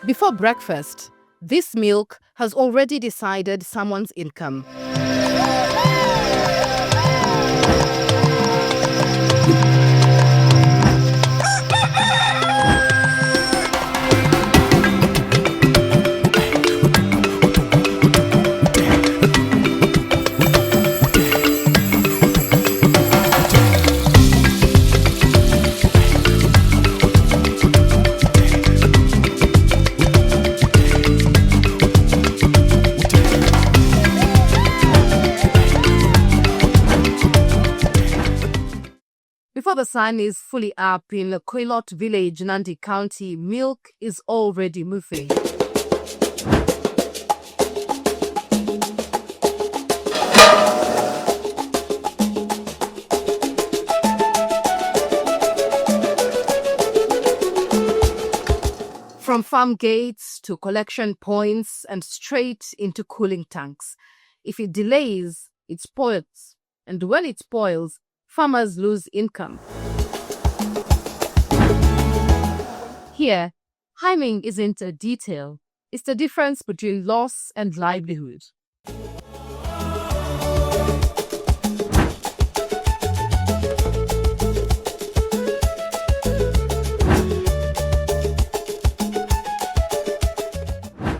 Before breakfast, this milk has already decided someone's income. Before the sun is fully up in Cooperative village, Nandi County, milk is already moving. From farm gates to collection points and straight into cooling tanks. If it delays, it spoils. And when it spoils, farmers lose income. Here, timing isn't a detail. It's the difference between loss and livelihood.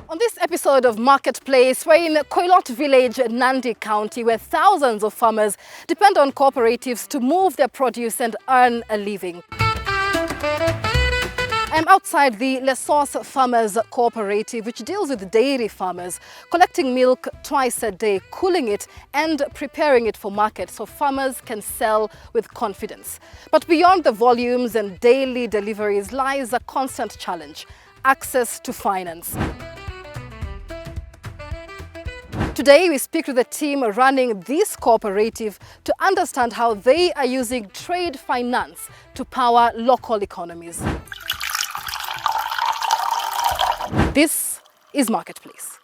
On this episode of Marketplace, we're in Cooperative village, Nandi County, where thousands of farmers depend on cooperatives to move their produce and earn a living. I'm outside the Lessos Farmers Cooperative, which deals with dairy farmers, collecting milk twice a day, cooling it and preparing it for market so farmers can sell with confidence. But beyond the volumes and daily deliveries lies a constant challenge: access to finance. Today, we speak to the team running this cooperative to understand how they are using trade finance to power local economies. This is Marketplace.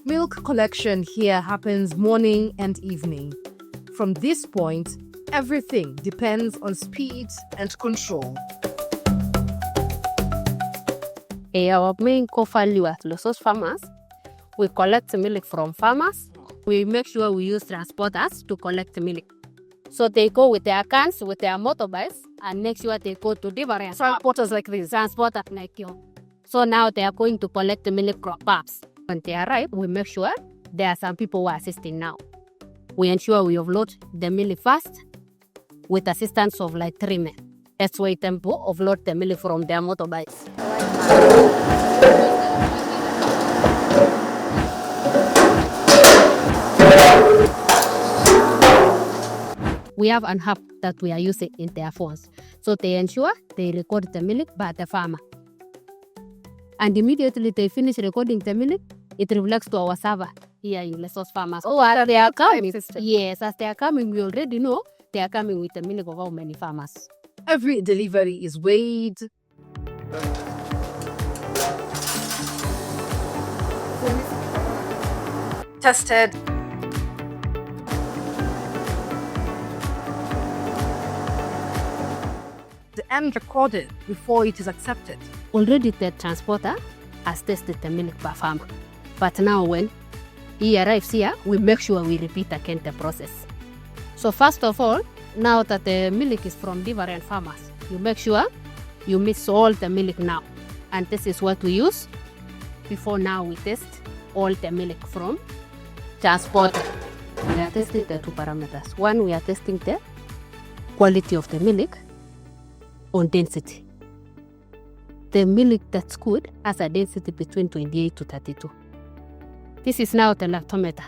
Milk collection here happens morning and evening. From this point, everything depends on speed and control. Our main core value at Lessos farmers, we collect milk from farmers. We make sure we use transporters to collect milk. So they go with their cans, with their motorbikes, and make sure they go to different Transporters like this. transporters like you. So now they are going to collect the milk from pubs. When they arrive, we make sure there are some people who are assisting now. We ensure we offload the milk fast with assistance of like 3 men. That's why tempo offload the milk from their motorbikes. We have an app that we are using in their phones. So they ensure they record the milk by the farmer. And immediately they finish recording the milk, it reflects to our server here in Lessos Farmers. Oh, as they are coming. Yes, as they are coming, we already know they are coming with the milk of how many farmers. Every delivery is weighed, tested, and recorded before it is accepted. Already the transporter has tested the milk per farmer. But now when he arrives here, we make sure we repeat again the process. So first of all, now that the milk is from different farmers, you make sure you mix all the milk now. And this is what we use. Before now we test all the milk from transporter. We are testing the 2 parameters. One, we are testing the quality of the milk on density. The milk that's good has a density between 28 to 32. This is now the lactometer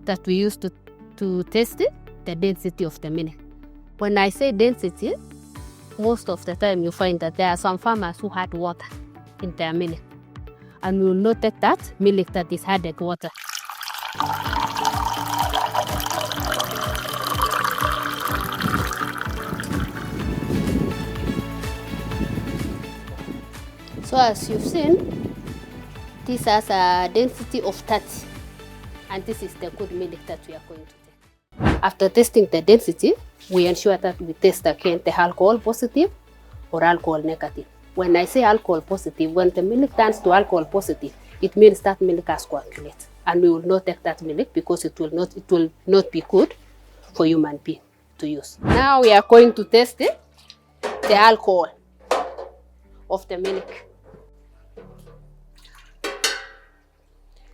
that we use to test the density of the milk. When I say density, most of the time you find that there are some farmers who had water in their milk. And we will note that milk that is added water. So as you've seen, this has a density of 30. And this is the good milk that we are going to take. After testing the density, we ensure that we test again the alcohol positive or alcohol negative. When I say alcohol positive, when the milk turns to alcohol positive, it means that milk has coagulated, and we will not take that milk because it will not be good for human being to use. Now we are going to test the alcohol of the milk.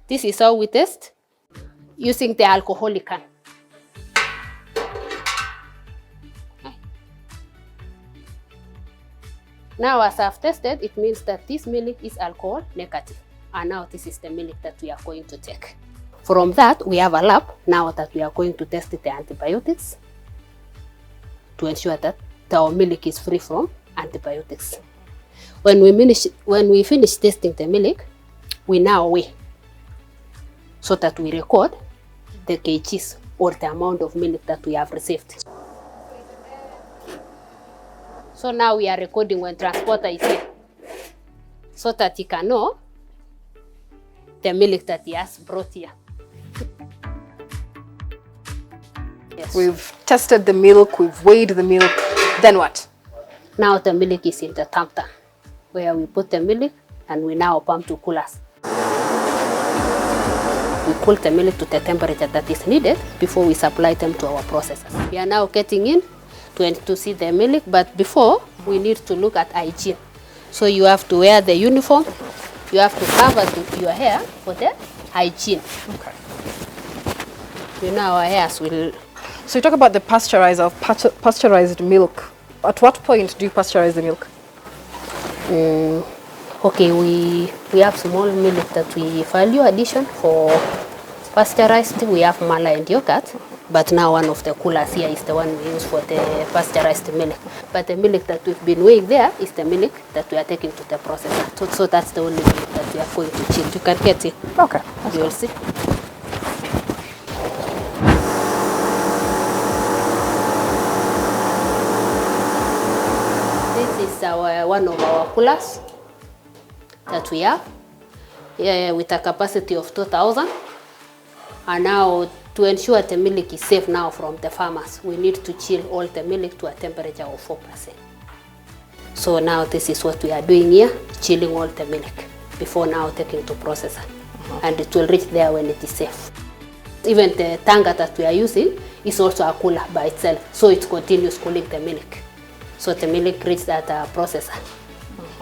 This is how we test using the alcoholic can. Now as I've tested, it means that this milk is alcohol negative. And now this is the milk that we are going to take. From that, we have a lab now that we are going to test the antibiotics to ensure that our milk is free from antibiotics. When we finish testing the milk, we now weigh so that we record the kgs or the amount of milk that we have received. So now we are recording when transporter is here, so that he can know the milk that he has brought here. Yes. We've tested the milk, we've weighed the milk, then what? Now the milk is in the tumbler, where we put the milk and we now pump to coolers. We cool the milk to the temperature that is needed before we supply them to our processors. We are now getting in to see the milk, but before we need to look at hygiene. So you have to wear the uniform, you have to cover your hair for the hygiene. Okay. You know our hairs will... So you talk about the pasteurized milk. At what point do you pasteurize the milk? Okay, we have small milk that we value addition for pasteurized. We have mala and yogurt. But now one of the coolers here is the one we use for the pasteurized milk. But the milk that we've been weighing there is the milk that we are taking to the processor. So that's the only milk that we are going to chill. You can get it. Okay. You will see. This is one of our coolers that we have with a capacity of 2,000. And now, to ensure the milk is safe now from the farmers, we need to chill all the milk to a temperature of 4%. So now this is what we are doing here, chilling all the milk before now taking to processor. And it will reach there when it is safe. Even the tanga that we are using is also a cooler by itself, so it continues cooling the milk. So the milk reaches that processor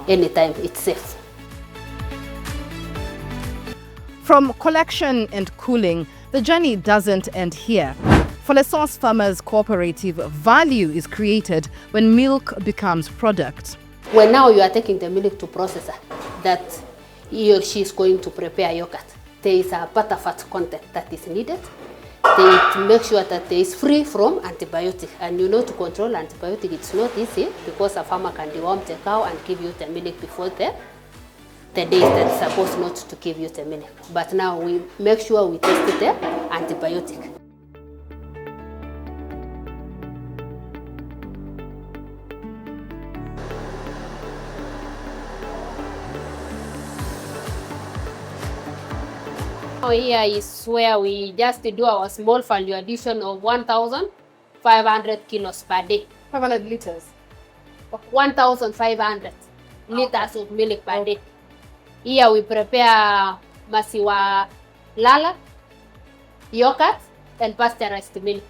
anytime it's safe. From collection and cooling, the journey doesn't end here. For Lessos Farmers Cooperative, value is created when milk becomes product. When now you are taking the milk to processor, that he or she is going to prepare yogurt, there is a butterfat content that is needed. They make sure that they is free from antibiotic. And you know, to control antibiotic, it's not easy because a farmer can deworm the cow and give you the milk before the days that is supposed not to give you the milk. But now we make sure we test the antibiotic. Here is where we just do our small value addition of 1,500 kilos per day. 500 liters? 1,500 liters of milk per day. Here we prepare masiwa lala, yogurt, and pasteurized milk.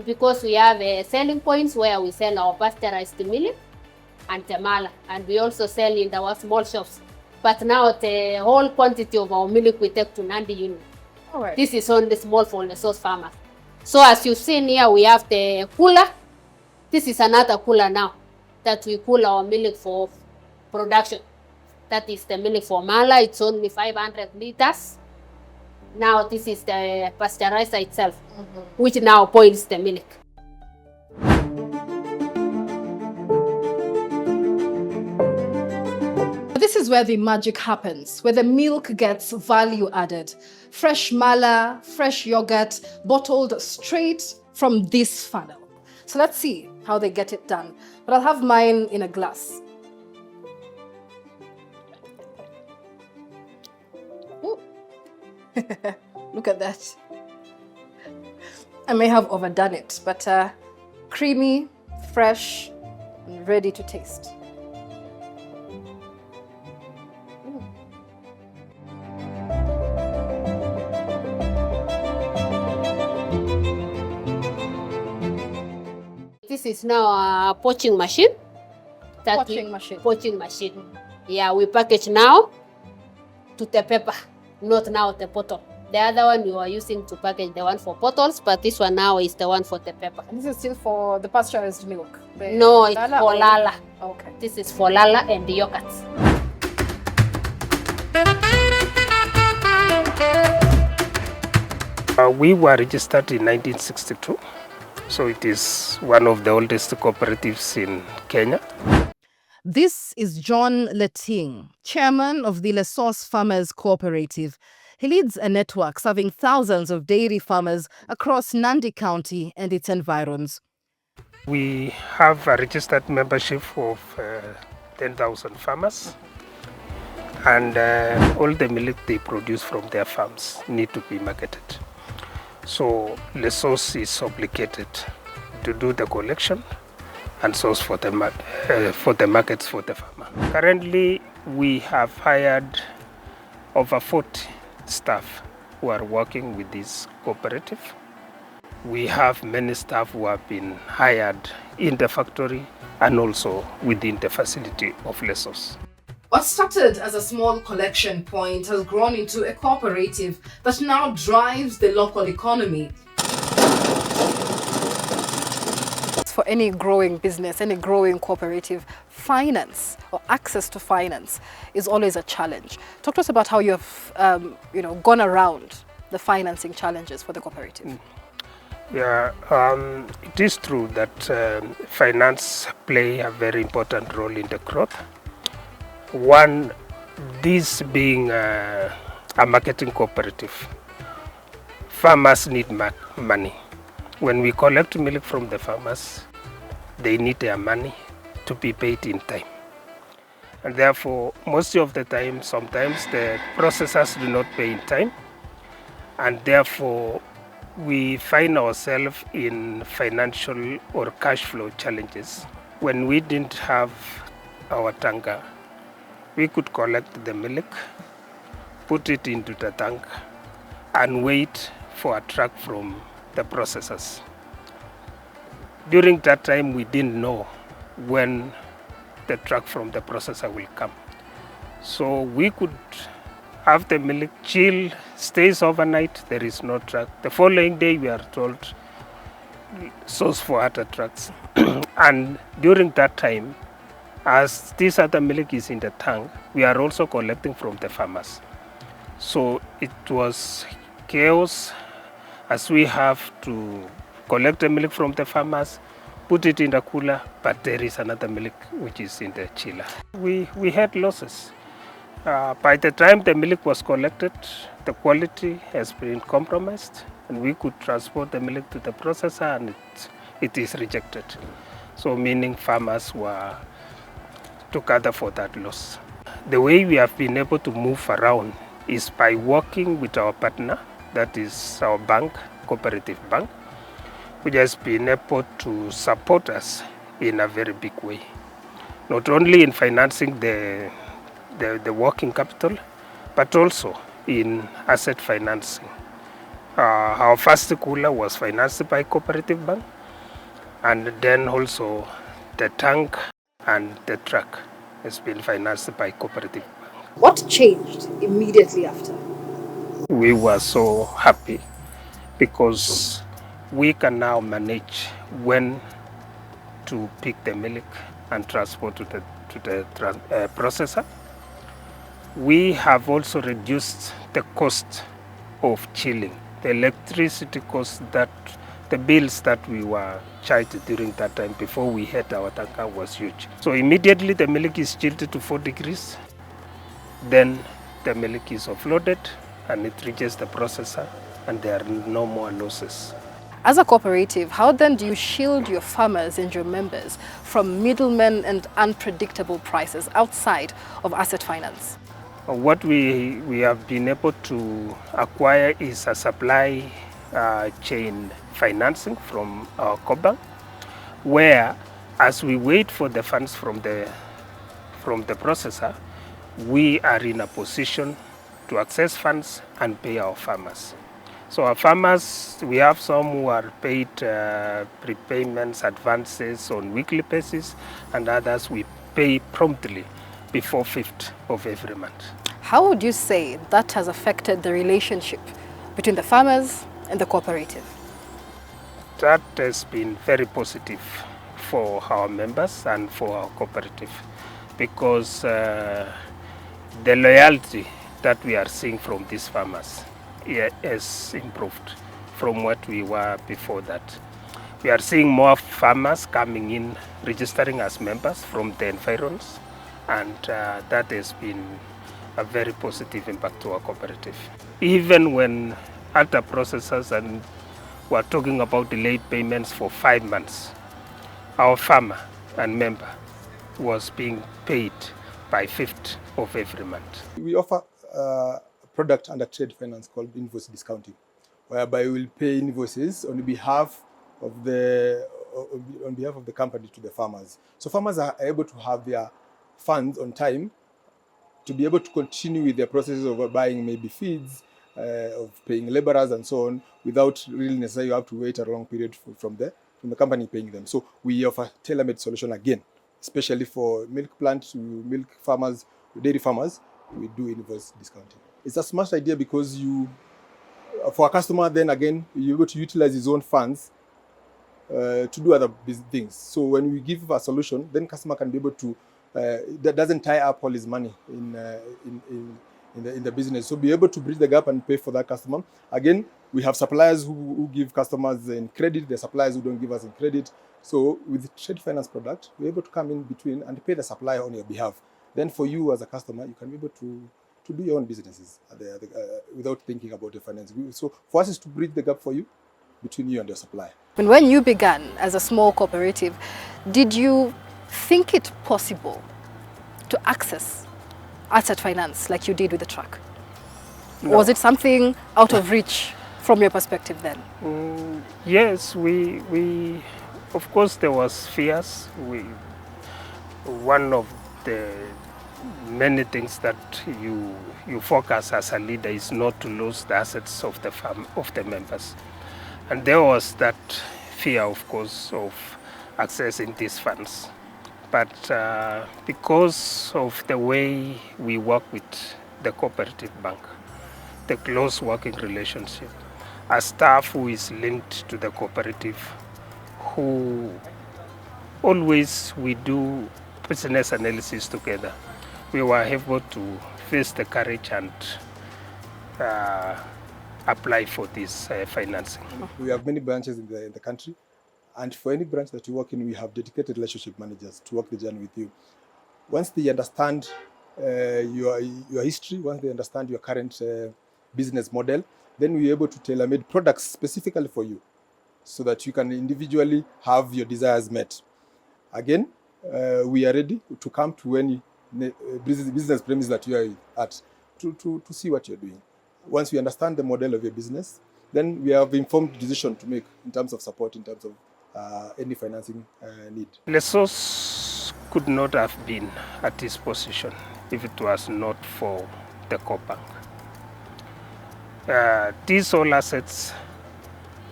Because we have selling points where we sell our pasteurized milk and the mala, and we also sell in our small shops. But now the whole quantity of our milk we take to Nandi unit. Right. This is only small for Lessos farmers. So as you've seen here, we have the cooler. This is another cooler now that we cool our milk for production. That is the milk for mala. It's only 500 liters. Now this is the pasteurizer itself, which now boils the milk. This is where the magic happens, where the milk gets value added. Fresh mala, fresh yogurt, bottled straight from this funnel. So let's see how they get it done. But I'll have mine in a glass. Look at that. I may have overdone it, but creamy, fresh, ready to taste. This is now a poaching machine. Poaching machine. Poaching machine. Yeah, we package now to the paper, not now the bottle. The other one we were using to package the one for bottles, but this one now is the one for the paper. And this is still for the pasteurized milk? No, it's for Lala. Okay. This is for Lala and the yogurts. We were registered in 1962, so it is one of the oldest cooperatives in Kenya. This is John Leting, chairman of the Lessos Farmers Cooperative. He leads a network serving thousands of dairy farmers across Nandi County and its environs. We have a registered membership of 10,000 farmers, and all the milk they produce from their farms need to be marketed. So Lessos is obligated to do the collection and source for the markets for the farmer. Currently, we have hired over 40 staff who are working with this cooperative. We have many staff who have been hired in the factory and also within the facility of Lessos. What started as a small collection point has grown into a cooperative that now drives the local economy. For any growing business, any growing cooperative, finance or access to finance is always a challenge. Talk to us about how you have gone around the financing challenges for the cooperative. Yeah, it is true that finance play a very important role in the growth. One, this being a marketing cooperative, farmers need money. When we collect milk from the farmers, they need their money to be paid in time. And therefore, most of the time, sometimes the processors do not pay in time. And therefore, we find ourselves in financial or cash flow challenges. When we didn't have our tanker, we could collect the milk, put it into the tank, and wait for a truck from the processors. During that time, we didn't know when the truck from the processor will come. So we could have the milk chill, stays overnight, there is no truck. The following day, we are told, source for other trucks. And during that time, as this other milk is in the tank, we are also collecting from the farmers. So it was chaos, as we have to collect the milk from the farmers, put it in the cooler, but there is another milk which is in the chiller. We had losses. By the time the milk was collected, the quality has been compromised, and we could transport the milk to the processor, and it is rejected. So meaning farmers were together for that loss. The way we have been able to move around is by working with our partner, that is our bank, Cooperative Bank, which has been able to support us in a very big way. Not only in financing the working capital, but also in asset financing. Our first cooler was financed by Cooperative Bank, and then also the tank and the truck has been financed by Cooperative Bank. What changed immediately after? We were so happy because we can now manage when to pick the milk and transport to the processor. We have also reduced the cost of chilling, the electricity cost, that the bills that we were charged during that time before we had our tanker was huge. So immediately the milk is chilled to 4 degrees, then the milk is offloaded and it reaches the processor, and there are no more losses. As a cooperative, how then do you shield your farmers and your members from middlemen and unpredictable prices outside of asset finance? What we have been able to acquire is a supply chain financing from our co-bank, where As we wait for the funds from the processor, we are in a position to access funds and pay our farmers. So our farmers, we have some who are paid prepayments, advances on weekly basis, and others we pay promptly before 5th of every month. How would you say that has affected the relationship between the farmers and the cooperative? That has been very positive for our members and for our cooperative, because the loyalty that we are seeing from these farmers has improved from what we were before that. We are seeing more farmers coming in, registering as members from the environs, and that has been a very positive impact to our cooperative. Even when other processors and were talking about delayed payments for 5 months, our farmer and member was being paid by 5th of every month. We offer a product under trade finance called invoice discounting, whereby we will pay invoices on behalf of the company to the farmers. So farmers are able to have their funds on time to be able to continue with their processes of buying maybe feeds, of paying laborers and so on, without really necessarily have to wait a long period from the company paying them. So we offer tailor-made solution again, especially for milk plant to milk farmers, dairy farmers. We do invoice discounting. It's a smart idea because for a customer, then again, you're able to utilize his own funds to do other things. So when we give a solution, then customer can be able to, that doesn't tie up all his money in the business. So be able to bridge the gap and pay for that customer. Again, we have suppliers who give customers in credit, the suppliers who don't give us in credit. So with the trade finance product, we're able to come in between and pay the supplier on your behalf. Then for you as a customer, you can be able to do your own businesses without thinking about your financing. So for us is to bridge the gap for you between you and your supplier. When you began as a small cooperative, did you think it possible to access asset finance like you did with the truck? No. Or was it something out of reach from your perspective then? Yes, we of course there was fears. One of the many things that you focus as a leader is not to lose the assets of the farm, of the members. And there was that fear, of course, of accessing these funds. But because of the way we work with the cooperative bank, the close working relationship, a staff who is linked to the cooperative, who always we do business analysis together, we were able to face the courage and apply for this financing. We have many branches in the country, and for any branch that you work in, we have dedicated relationship managers to work the journey with you. Once they understand your history, once they understand your current business model, then we're able to tailor-made products specifically for you so that you can individually have your desires met. Again, we are ready to come to any business premise that you are at to see what you're doing. Once we understand the model of your business, then we have informed decision to make in terms of support, in terms of any financing need. Lessos could not have been at this position if it was not for the co-bank. These all assets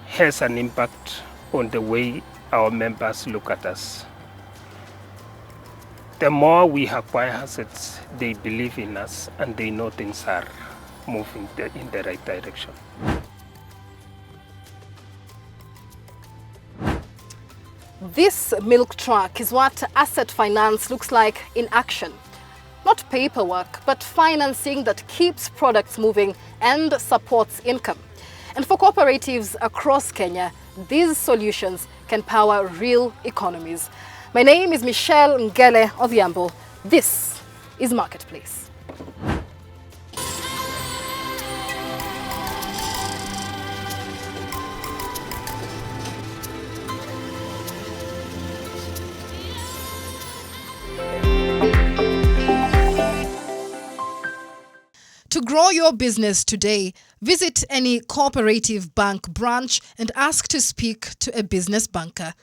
has an impact on the way our members look at us. The more we acquire assets, they believe in us and they know things are moving in the right direction. This milk truck is what asset finance looks like in action. Not paperwork, but financing that keeps products moving and supports income. And for cooperatives across Kenya, these solutions can power real economies. My name is Michelle Ngele Odhiambo. This is Marketplace. To grow your business today, visit any cooperative bank branch and ask to speak to a business banker.